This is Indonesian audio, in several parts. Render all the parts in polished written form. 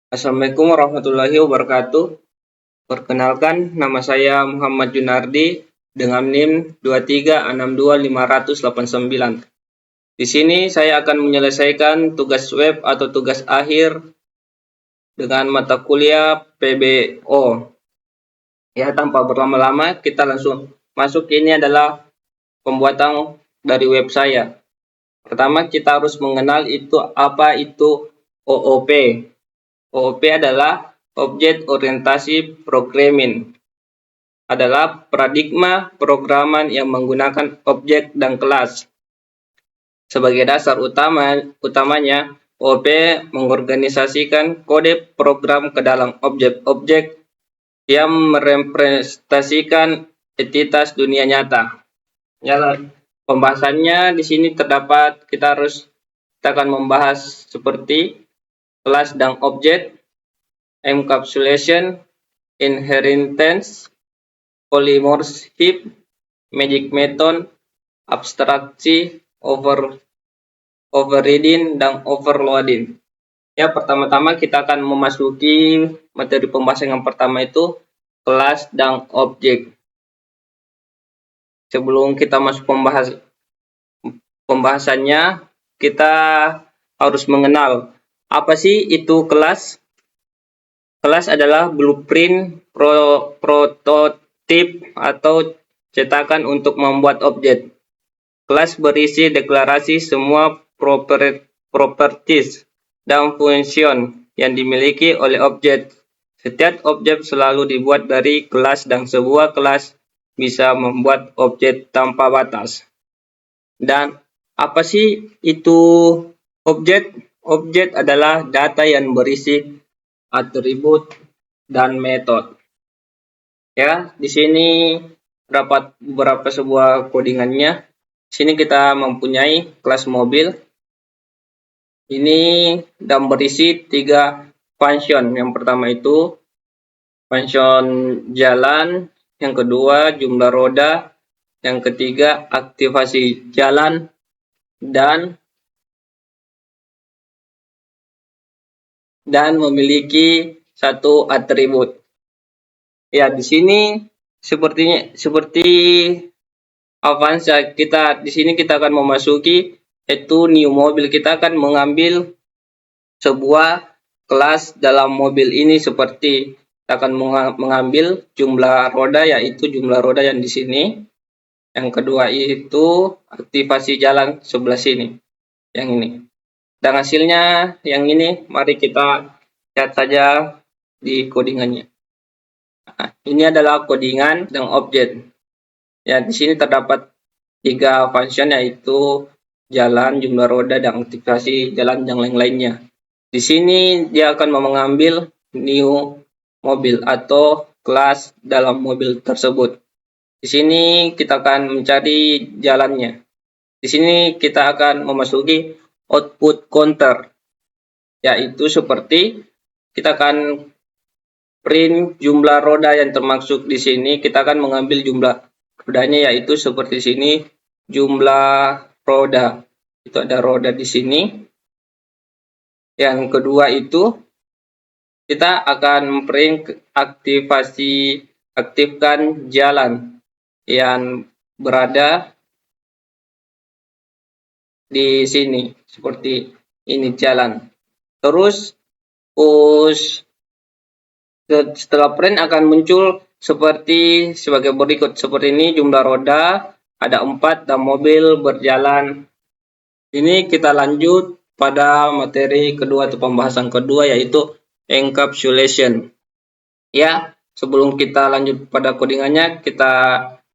Assalamualaikum warahmatullahi wabarakatuh. Perkenalkan, nama saya Muhammad Junardi dengan NIM 2362589. Di sini saya akan menyelesaikan tugas web atau tugas akhir dengan mata kuliah PBO. Ya, tanpa berlama-lama, kita langsung masuk. Ini adalah pembuatan dari web saya. Pertama, kita harus mengenal apa itu OOP. OOP adalah Object Orientasi Programming, adalah paradigma programan yang menggunakan objek dan kelas. Sebagai dasar utamanya, OOP mengorganisasikan kode program ke dalam objek-objek yang merepresentasikan entitas dunia nyata. Ya, pembahasannya di sini terdapat, kita akan membahas seperti kelas dan objek, encapsulation, inheritance, polymorphism, magic method, abstraksi, overriding, dan overloading. Ya, pertama-tama kita akan memasuki materi pembahasan yang pertama, itu kelas dan objek. Sebelum kita masuk pembahasannya, kita harus mengenal apa sih itu kelas. Kelas adalah blueprint, prototip, atau cetakan untuk membuat objek. Kelas berisi deklarasi semua properties dan function yang dimiliki oleh objek. Setiap objek selalu dibuat dari kelas dan sebuah kelas bisa membuat objek tanpa batas. Dan apa sih itu objek? Objek adalah data yang berisi atribut dan metode. Ya, di sini terdapat beberapa sebuah codingannya. Di sini kita mempunyai kelas mobil. Ini dan berisi 3 function. Yang pertama itu function jalan, yang kedua jumlah roda, yang ketiga aktivasi jalan, dan memiliki satu atribut. Ya, di sini seperti Avanza, di sini kita akan memasuki itu new mobil. Kita akan mengambil sebuah kelas dalam mobil ini, seperti kita akan mengambil jumlah roda, yaitu jumlah roda yang di sini. Yang kedua itu aktivasi jalan sebelah sini, yang ini. Dan hasilnya yang ini, mari kita lihat saja di codingannya. Nah, ini adalah codingan dan objek. Ya, di sini terdapat 3 function, yaitu jalan, jumlah roda, dan aktivasi jalan yang lain-lainnya. Di sini dia akan mengambil new mobil atau kelas dalam mobil tersebut. Di sini kita akan mencari jalannya. Di sini kita akan memasuki output counter, yaitu seperti kita akan print jumlah roda yang termasuk di sini. Kita akan mengambil jumlah rodanya, yaitu seperti sini, jumlah roda. Itu ada roda di sini. Yang kedua itu kita akan print aktifkan jalan yang berada di sini, seperti ini jalan. Terus setelah print akan muncul sebagai berikut, seperti ini, jumlah roda ada 4 dan mobil berjalan. Ini kita lanjut pada materi kedua atau pembahasan kedua, yaitu encapsulation. Ya, sebelum kita lanjut pada codingannya, kita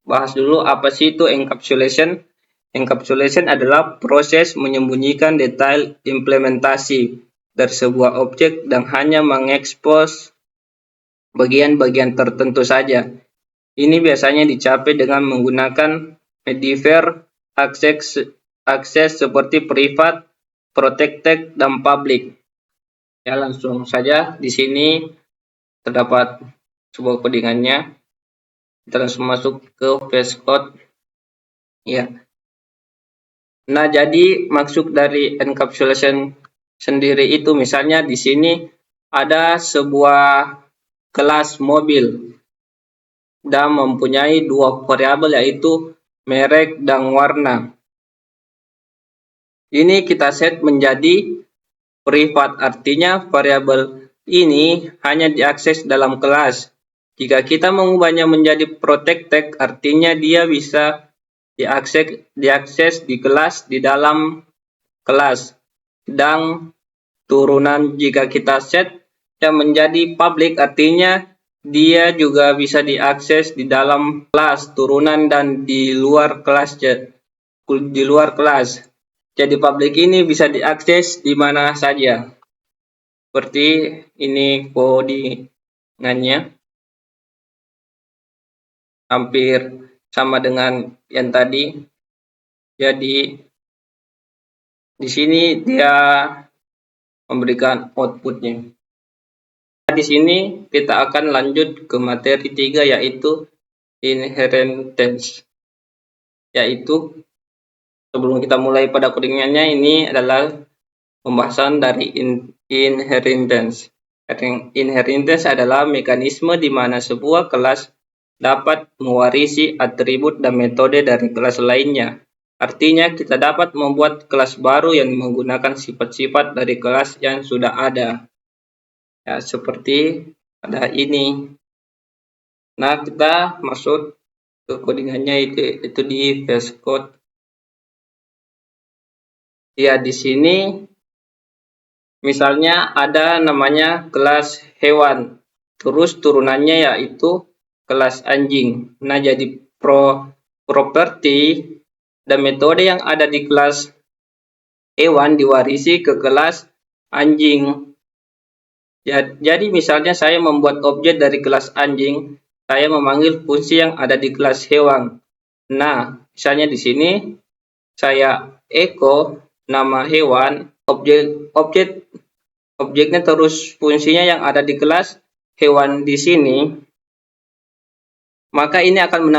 bahas dulu apa sih itu encapsulation. Encapsulation adalah proses menyembunyikan detail implementasi dari sebuah objek dan hanya mengekspos bagian-bagian tertentu saja. Ini biasanya dicapai dengan menggunakan mediator akses seperti privat, protected, dan public. Ya, langsung saja di sini terdapat sebuah codingannya. Kita langsung masuk ke VS Code. Ya. Nah, jadi maksud dari encapsulation sendiri itu, misalnya di sini ada sebuah kelas mobil dan mempunyai dua variabel yaitu merek dan warna. Ini kita set menjadi privat, artinya variabel ini hanya diakses dalam kelas. Jika kita mengubahnya menjadi protected, artinya dia bisa diakses di kelas di dalam kelas. Dan turunan jika kita set yang menjadi public, artinya dia juga bisa diakses di dalam kelas turunan dan di luar kelas. Jadi public ini bisa diakses di mana saja. Seperti ini codingannya. Hampir sama dengan yang tadi. Jadi di sini dia memberikan outputnya. Di sini kita akan lanjut ke materi 3 yaitu inheritance. Yaitu sebelum kita mulai pada codingannya, ini adalah pembahasan dari inheritance. Inheritance adalah mekanisme di mana sebuah kelas dapat mewarisi atribut dan metode dari kelas lainnya. Artinya kita dapat membuat kelas baru yang menggunakan sifat-sifat dari kelas yang sudah ada. Ya, seperti pada ini. Nah, kita masuk ke codingannya itu di VS Code. Ya, di sini misalnya ada namanya kelas hewan, terus turunannya yaitu kelas anjing. Nah, jadi properti dan metode yang ada di kelas hewan diwarisi ke kelas anjing. Jadi misalnya saya membuat objek dari kelas anjing, saya memanggil fungsi yang ada di kelas hewan. Nah, misalnya di sini saya echo nama hewan, objeknya terus fungsinya yang ada di kelas hewan di sini, maka ini akan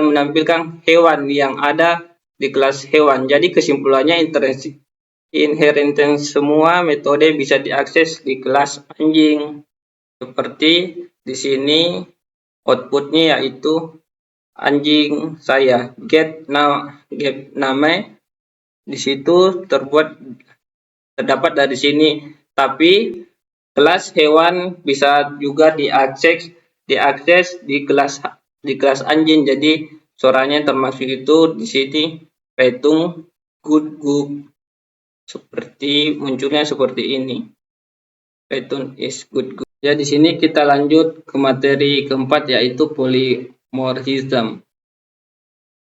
menampilkan hewan yang ada di kelas hewan. Jadi kesimpulannya inheritance semua metode bisa diakses di kelas anjing. Seperti di sini outputnya yaitu anjing saya get nama di situ terdapat dari sini, tapi kelas hewan bisa juga diakses di kelas anjing. Jadi suaranya termasuk itu di sini petung good. Munculnya seperti ini. Python is good. Ya, di sini kita lanjut ke materi keempat yaitu polymorphism.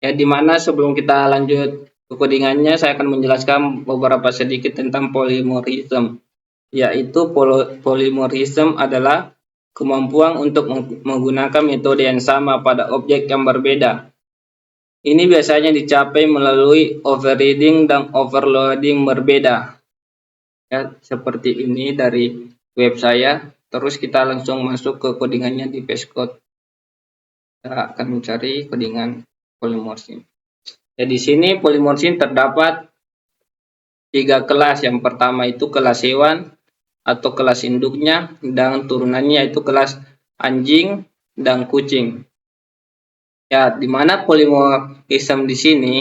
Ya, di mana sebelum kita lanjut ke codingannya, saya akan menjelaskan beberapa sedikit tentang polymorphism. Yaitu polymorphism adalah kemampuan untuk menggunakan metode yang sama pada objek yang berbeda. Ini biasanya dicapai melalui overriding dan overloading berbeda. Ya, seperti ini dari web saya. Terus kita langsung masuk ke codingannya di VS Code. Kita akan mencari codingan polymorphism. Ya, di sini polymorphism terdapat 3 kelas. Yang pertama itu kelas hewan atau kelas induknya, dan turunannya itu kelas anjing dan kucing. Ya, di mana polymorphism di sini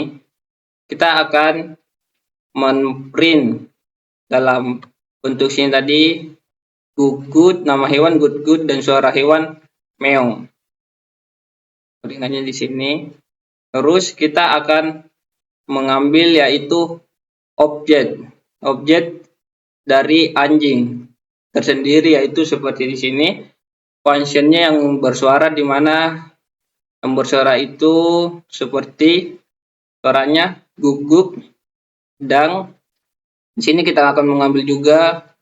kita akan memprint dalam bentuk sini tadi good, nama hewan good dan suara hewan meong. Codingannya di sini. Terus kita akan mengambil yaitu objek dari anjing tersendiri, yaitu seperti di sini. Functionnya yang bersuara, di mana yang bersuara itu seperti suaranya guguk, dan di sini kita akan mengambil juga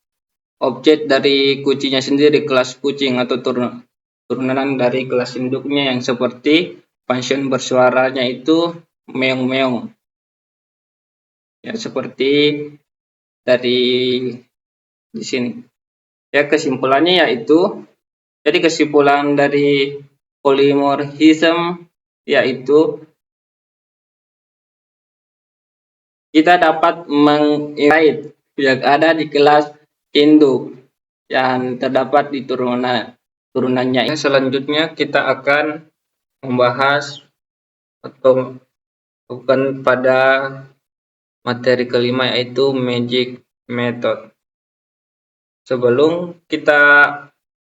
objek dari kucingnya sendiri, kelas kucing atau turunan dari kelas induknya yang seperti function bersuaranya itu meong-meong. Ya, seperti dari di sini. Ya, kesimpulannya yaitu, jadi kesimpulan dari polymorphism yaitu kita dapat menginherit yang ada di kelas induk yang terdapat di turunannya. Selanjutnya kita akan membahas atau bukan pada materi kelima, yaitu magic method. Sebelum kita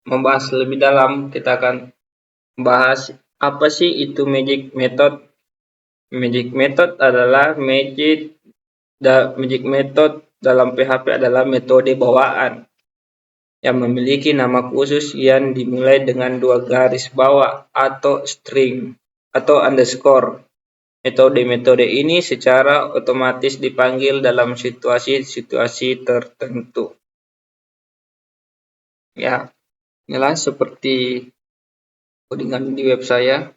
membahas lebih dalam, kita akan bahas apa sih itu magic method. Magic method adalah magic method dalam PHP adalah metode bawaan yang memiliki nama khusus yang dimulai dengan dua garis bawah atau string atau underscore. Metode-metode ini secara otomatis dipanggil dalam situasi-situasi tertentu. Ya, inilah seperti codingan di web saya.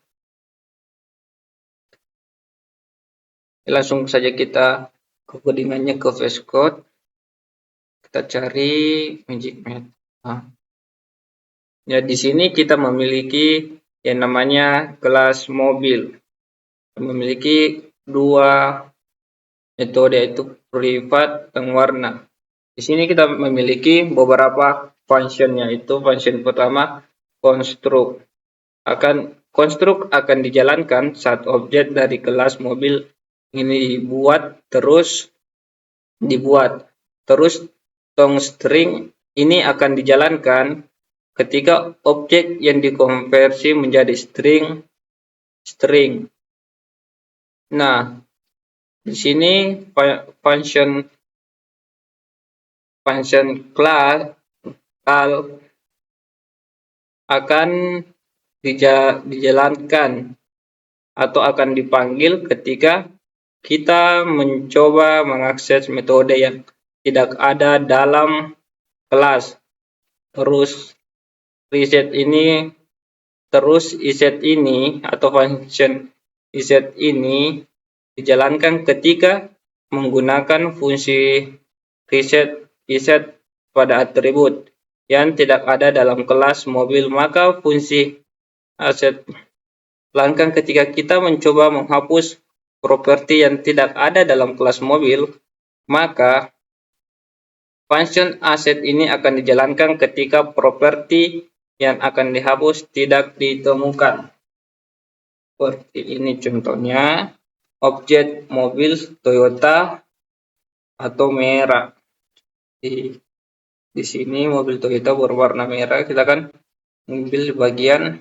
Langsung saja kita ke codingannya, ke VS Code. Kita cari magic method. Nah, ya, di sini kita memiliki yang namanya kelas mobil. Memiliki dua metode, yaitu privat dan warna. Di sini kita memiliki beberapa function, yaitu function pertama construct. Construct akan dijalankan saat objek dari kelas mobil ini dibuat. Terus toString ini akan dijalankan ketika objek yang dikonversi menjadi string. Nah, di sini function class akan dijalankan atau akan dipanggil ketika kita mencoba mengakses metode yang tidak ada dalam kelas. Terus iset ini atau function iset ini dijalankan ketika menggunakan fungsi iset pada atribut yang tidak ada dalam kelas mobil. Maka fungsi aset langkah ketika kita mencoba menghapus properti yang tidak ada dalam kelas mobil, maka function asset ini akan dijalankan ketika properti yang akan dihapus tidak ditemukan. Seperti ini contohnya, objek mobil Toyota atau merah. Di sini mobil Toyota berwarna merah, kita akan ambil bagian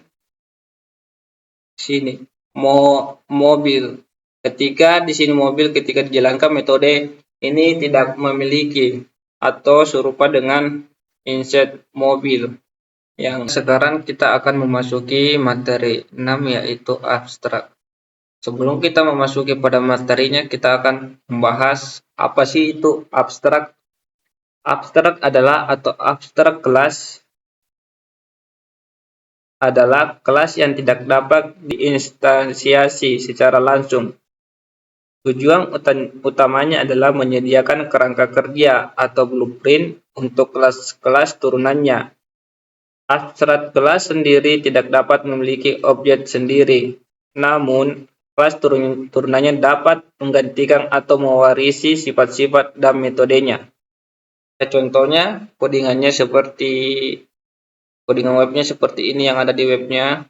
sini mobil. Ketika di sini mobil, ketika dijalankan metode ini tidak memiliki atau serupa dengan insert mobil. Yang sekarang kita akan memasuki materi 6, yaitu abstrak. Sebelum kita memasuki pada materinya, kita akan membahas apa sih itu abstrak. Abstrak adalah abstrak kelas adalah kelas yang tidak dapat diinstansiasi secara langsung. Tujuan utamanya adalah menyediakan kerangka kerja atau blueprint untuk kelas-kelas turunannya. Abstrak kelas sendiri tidak dapat memiliki objek sendiri, namun kelas turunannya dapat menggantikan atau mewarisi sifat-sifat dan metodenya. Contohnya, codingan webnya seperti ini yang ada di webnya.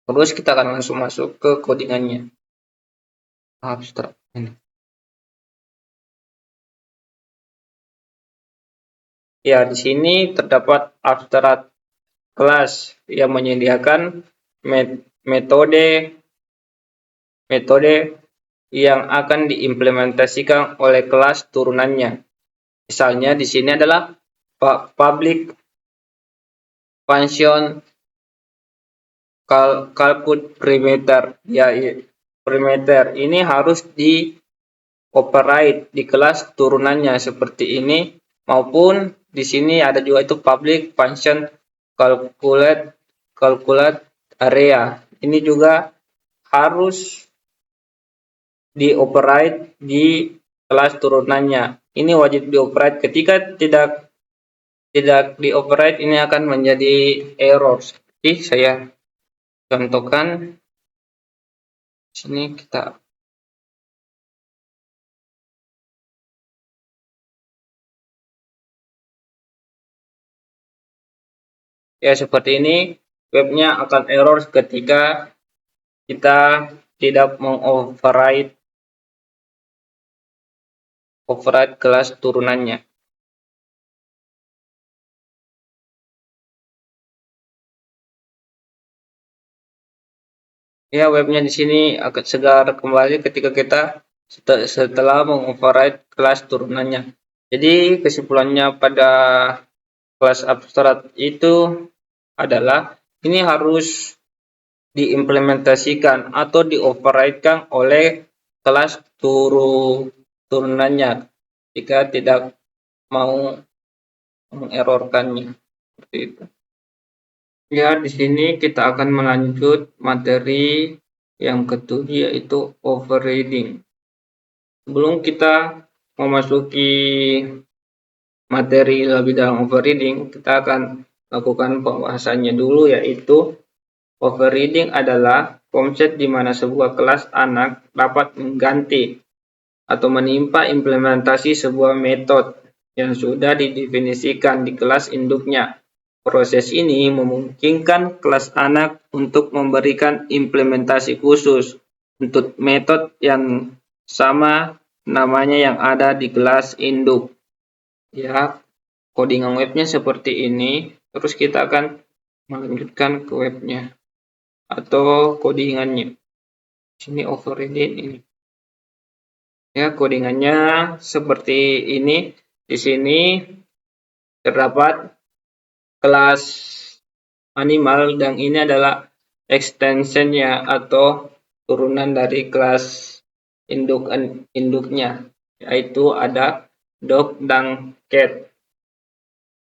Terus kita akan langsung masuk ke codingannya. Abstrak ini. Ya, di sini terdapat abstrak kelas yang menyediakan metode yang akan diimplementasikan oleh kelas turunannya. Misalnya di sini adalah public function calculate perimeter. Ya, perimeter ini harus dioperate di kelas turunannya seperti ini, maupun di sini ada juga itu public function calculate area. Ini juga harus dioperate di kelas turunannya. Ini wajib dioperate. Ketika tidak dioperate, ini akan menjadi error. Seperti saya contohkan sini, kita Ya, seperti ini webnya akan error ketika kita tidak override kelas turunannya. Ya, webnya di sini akan segar kembali ketika kita setelah mengoverride kelas turunannya. Jadi kesimpulannya pada kelas abstrak itu adalah ini harus diimplementasikan atau dioverride-kan oleh kelas turunannya jika tidak mau mengerrorkannya. Seperti itu. Ya, di sini kita akan melanjut materi yang ketujuh yaitu overriding. Sebelum kita memasuki materi lebih dalam overriding, kita akan lakukan pembahasannya dulu, yaitu overriding adalah konsep di mana sebuah kelas anak dapat mengganti atau menimpa implementasi sebuah metode yang sudah didefinisikan di kelas induknya. Proses ini memungkinkan kelas anak untuk memberikan implementasi khusus untuk metode yang sama namanya yang ada di kelas induk. Ya, codingan webnya seperti ini. Terus kita akan melanjutkan ke webnya atau codingannya. Sini overriding ini. Ya, codingannya seperti ini. Di sini terdapat kelas animal dan ini adalah extensionnya atau turunan dari kelas induknya, yaitu ada dog dan cat.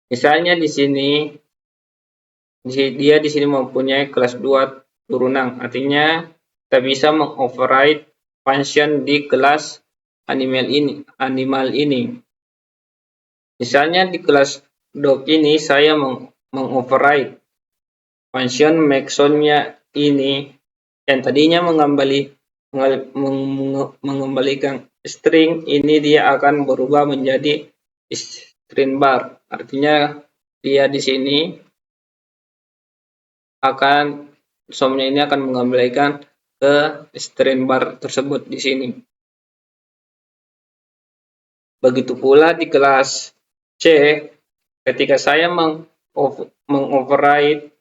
Misalnya di sini dia di sini mempunyai kelas 2 turunan, artinya kita bisa mengoverride function di kelas animal ini. Misalnya di kelas dog ini saya mengoverride function maxon-nya ini yang tadinya mengembalikan string, ini dia akan berubah menjadi string bar. Artinya dia di sini akan somnya ini akan mengembalikan ke string bar tersebut di sini. Begitu pula di kelas C, ketika saya mengoverride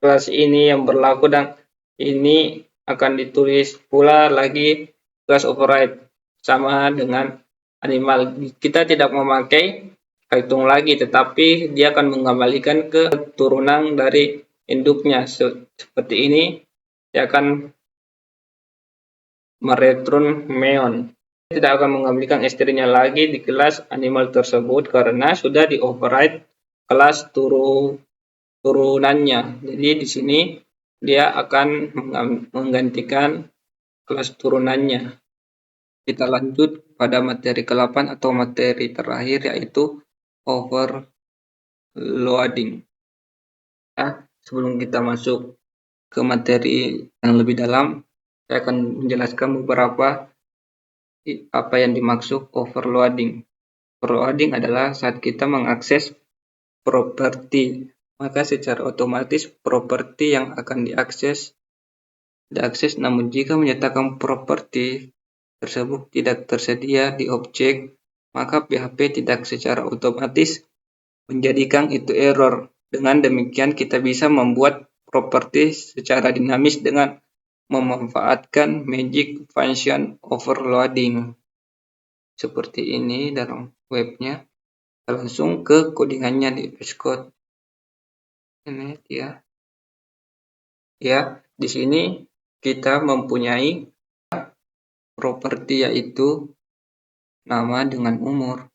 kelas ini yang berlaku dan ini akan ditulis pula lagi kelas override sama dengan animal. Kita tidak memakai hitung lagi, tetapi dia akan mengembalikan ke turunan dari induknya. Seperti ini, dia akan mereturn meon. Tidak akan mengembalikan stringnya lagi di kelas animal tersebut karena sudah di override kelas turunannya. Jadi di sini dia akan menggantikan kelas turunannya. Kita lanjut pada materi ke-8 atau materi terakhir, yaitu overloading. Nah, sebelum kita masuk ke materi yang lebih dalam, saya akan menjelaskan beberapa apa yang dimaksud overloading. Overloading adalah saat kita mengakses properti, maka secara otomatis properti yang akan diakses, namun jika menyatakan properti tersebut tidak tersedia di objek, maka PHP tidak secara otomatis menjadikan itu error. Dengan demikian kita bisa membuat properti secara dinamis dengan memanfaatkan magic function overloading. Seperti ini dalam webnya. Kita langsung ke codingannya di VS Code. Ini dia. Ya, di sini kita mempunyai properti yaitu nama dengan umur.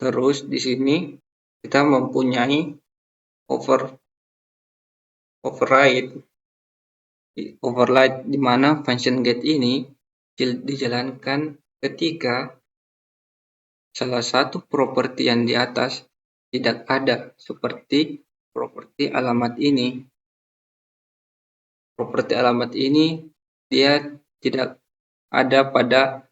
Terus di sini kita mempunyai override di mana function get ini dijalankan ketika salah satu properti yang di atas tidak ada, seperti properti alamat ini. Properti alamat ini dia tidak ada pada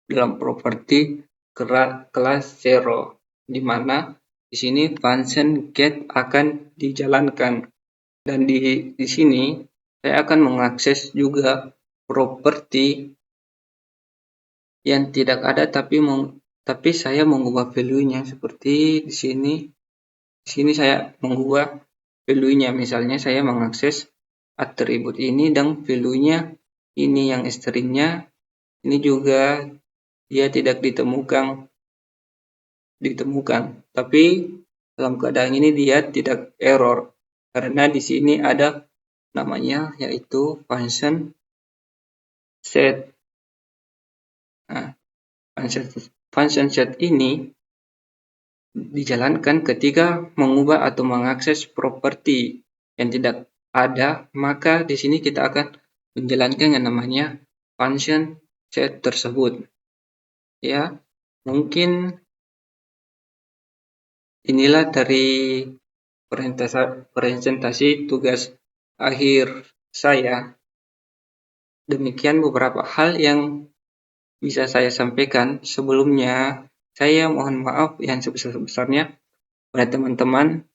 dalam properti kelas 0, di mana Di sini function get akan dijalankan, dan di sini saya akan mengakses juga properti yang tidak ada tapi saya mengubah value-nya seperti di sini. Di sini saya mengubah value-nya, misalnya saya mengakses atribut ini dan value-nya ini yang string-nya ini juga dia tidak ditemukan, tapi dalam keadaan ini dia tidak error karena di sini ada namanya yaitu function set. Nah, function set ini dijalankan ketika mengubah atau mengakses properti yang tidak ada, maka di sini kita akan menjalankan yang namanya function set tersebut. Ya, mungkin inilah dari presentasi tugas akhir saya. Demikian beberapa hal yang bisa saya sampaikan. Sebelumnya, saya mohon maaf yang sebesar-besarnya pada teman-teman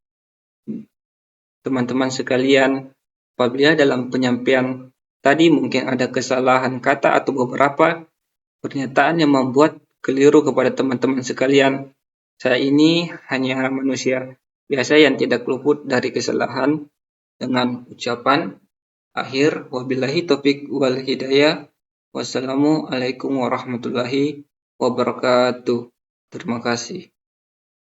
sekalian apabila dalam penyampaian tadi mungkin ada kesalahan kata atau beberapa pernyataan yang membuat keliru kepada teman-teman sekalian. Saya ini hanya manusia biasa yang tidak luput dari kesalahan. Dengan ucapan akhir, wabillahi taufik wal hidayah. Wassalamualaikum warahmatullahi wabarakatuh. Terima kasih.